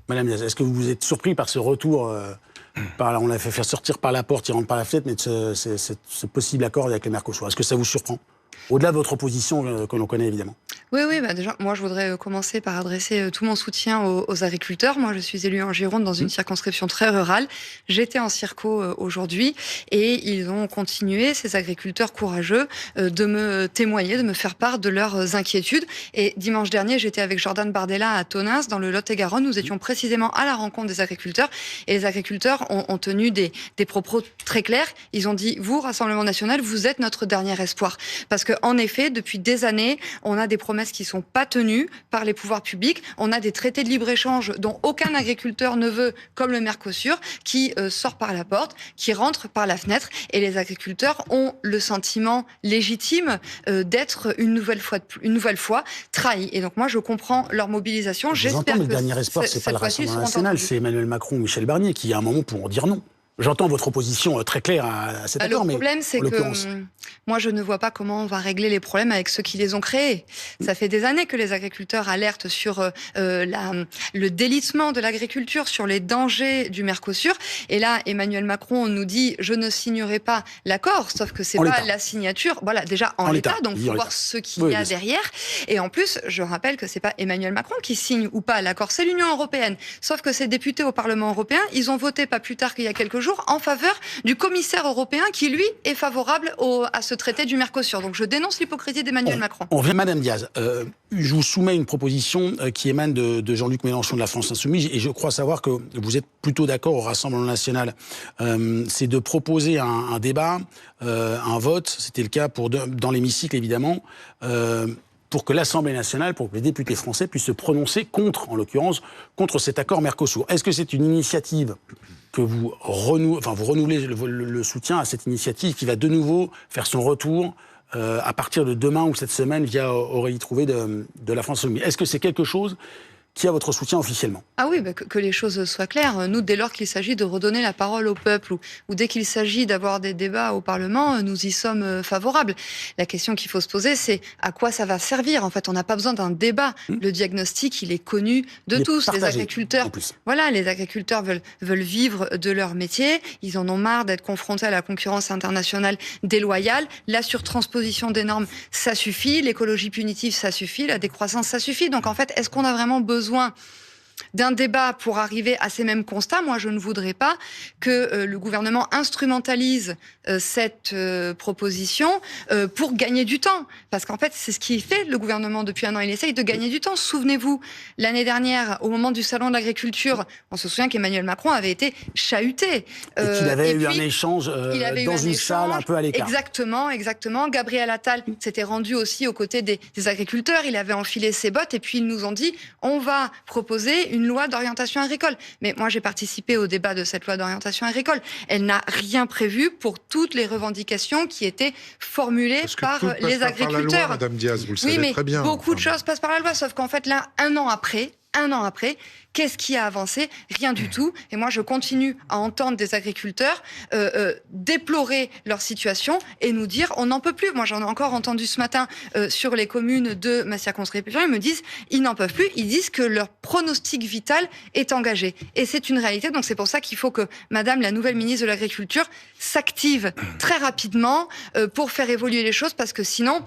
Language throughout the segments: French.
Madame Diaz, est-ce que vous êtes surpris par ce retour on l'a fait faire sortir par la porte, il rentre par la fenêtre, mais de ce possible accord avec le Mercosur. Est-ce que ça vous surprend? Au-delà de votre opposition que l'on connaît évidemment. Oui, déjà, moi je voudrais commencer par adresser tout mon soutien aux agriculteurs. Moi je suis élue en Gironde dans une circonscription très rurale. J'étais en circo aujourd'hui et ils ont continué, ces agriculteurs courageux, de me témoigner, de me faire part de leurs inquiétudes. Et dimanche dernier, j'étais avec Jordan Bardella à Tonins, dans le Lot-et-Garonne. Nous étions précisément à la rencontre des agriculteurs et les agriculteurs ont tenu des propos très clairs. Ils ont dit, vous, Rassemblement National, vous êtes notre dernier espoir. Parce que en effet, depuis des années, on a des promesses qui ne sont pas tenues par les pouvoirs publics. On a des traités de libre-échange dont aucun agriculteur ne veut, comme le Mercosur, qui sort par la porte, qui rentre par la fenêtre. Et les agriculteurs ont le sentiment légitime d'être une nouvelle fois trahis. Et donc moi, je comprends leur mobilisation. J'espère que le dernier espoir, c'est pas le Rassemblement National, c'est Emmanuel Macron ou Michel Barnier qui, à un moment, pourront dire non. J'entends votre opposition très claire à cet accord, le problème, c'est que moi, je ne vois pas comment on va régler les problèmes avec ceux qui les ont créés. Ça fait des années que les agriculteurs alertent sur le délitement de l'agriculture, sur les dangers du Mercosur. Et là, Emmanuel Macron nous dit « je ne signerai pas l'accord », sauf que c'est pas la signature. Voilà, déjà en l'état, donc il faut voir ce qu'il y a derrière. Et en plus, je rappelle que c'est pas Emmanuel Macron qui signe ou pas l'accord, c'est l'Union européenne. Sauf que ces députés au Parlement européen, ils ont voté pas plus tard qu'il y a quelques jours en faveur du commissaire européen qui, lui, est favorable à ce traité du Mercosur. Donc je dénonce l'hypocrisie d'Emmanuel Macron. On revient, Madame Diaz. Je vous soumets une proposition qui émane de Jean-Luc Mélenchon de la France Insoumise, et je crois savoir que vous êtes plutôt d'accord au Rassemblement National. C'est de proposer un débat, un vote, c'était le cas dans l'hémicycle évidemment, pour que l'Assemblée nationale, pour que les députés français puissent se prononcer contre, en l'occurrence, contre cet accord Mercosur. Est-ce que c'est une initiative que vous renouvelez le soutien à cette initiative qui va de nouveau faire son retour à partir de demain ou cette semaine via Aurélie Trouvé de la France Insoumise? Est-ce que c'est quelque chose qui a votre soutien officiellement? Ah oui, que les choses soient claires. Nous, dès lors qu'il s'agit de redonner la parole au peuple ou dès qu'il s'agit d'avoir des débats au Parlement, nous y sommes favorables. La question qu'il faut se poser, c'est à quoi ça va servir? En fait, on n'a pas besoin d'un débat. Le diagnostic, il est connu de tous. Les agriculteurs, les agriculteurs veulent vivre de leur métier. Ils en ont marre d'être confrontés à la concurrence internationale déloyale. La surtransposition des normes, ça suffit. L'écologie punitive, ça suffit. La décroissance, ça suffit. Donc en fait, est-ce qu'on a vraiment besoin d'un débat pour arriver à ces mêmes constats? Moi, je ne voudrais pas que le gouvernement instrumentalise cette proposition pour gagner du temps. Parce qu'en fait, c'est ce qui fait le gouvernement depuis un an. Il essaye de gagner du temps. Souvenez-vous, l'année dernière, au moment du Salon de l'Agriculture, on se souvient qu'Emmanuel Macron avait été chahuté. Et qu'il avait eu un échange dans une salle un peu à l'écart. Exactement. Gabriel Attal s'était rendu aussi aux côtés des agriculteurs. Il avait enfilé ses bottes et puis ils nous ont dit « on va proposer une loi d'orientation agricole ». Mais moi, j'ai participé au débat de cette loi d'orientation agricole. Elle n'a rien prévu pour toutes les revendications qui étaient formulées par les agriculteurs. Par la loi, Madame Diaz, vous le savez très bien. Beaucoup de choses passent par la loi, sauf qu'en fait, là, un an après, qu'est-ce qui a avancé? Rien du tout. Et moi, je continue à entendre des agriculteurs déplorer leur situation et nous dire on n'en peut plus. Moi, j'en ai encore entendu ce matin sur les communes de ma circonscription. Ils me disent ils n'en peuvent plus. Ils disent que leur pronostic vital est engagé. Et c'est une réalité. Donc, c'est pour ça qu'il faut que Madame la nouvelle ministre de l'Agriculture s'active très rapidement pour faire évoluer les choses, parce que sinon,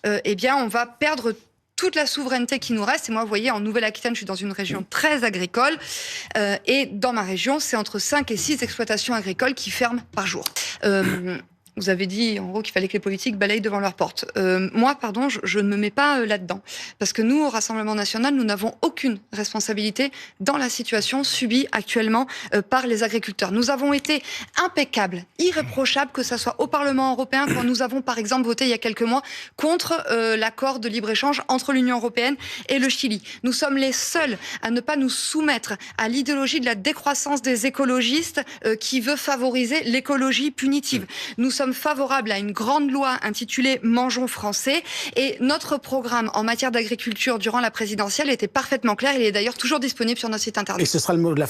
on va perdre toute la souveraineté qui nous reste. Et moi, vous voyez, en Nouvelle-Aquitaine, je suis dans une région très agricole. Et dans ma région, c'est entre 5 et 6 exploitations agricoles qui ferment par jour. Vous avez dit, en gros, qu'il fallait que les politiques balayent devant leur porte. Moi, je ne me mets pas là-dedans. Parce que nous, au Rassemblement National, nous n'avons aucune responsabilité dans la situation subie actuellement par les agriculteurs. Nous avons été impeccables, irréprochables, que ce soit au Parlement européen, quand nous avons, par exemple, voté il y a quelques mois contre l'accord de libre-échange entre l'Union européenne et le Chili. Nous sommes les seuls à ne pas nous soumettre à l'idéologie de la décroissance des écologistes qui veut favoriser l'écologie punitive. Nous sommes favorables à une grande loi intitulée « Mangeons français » et notre programme en matière d'agriculture durant la présidentielle était parfaitement clair. Il est d'ailleurs toujours disponible sur notre site internet. Et ce sera le mot de la fin.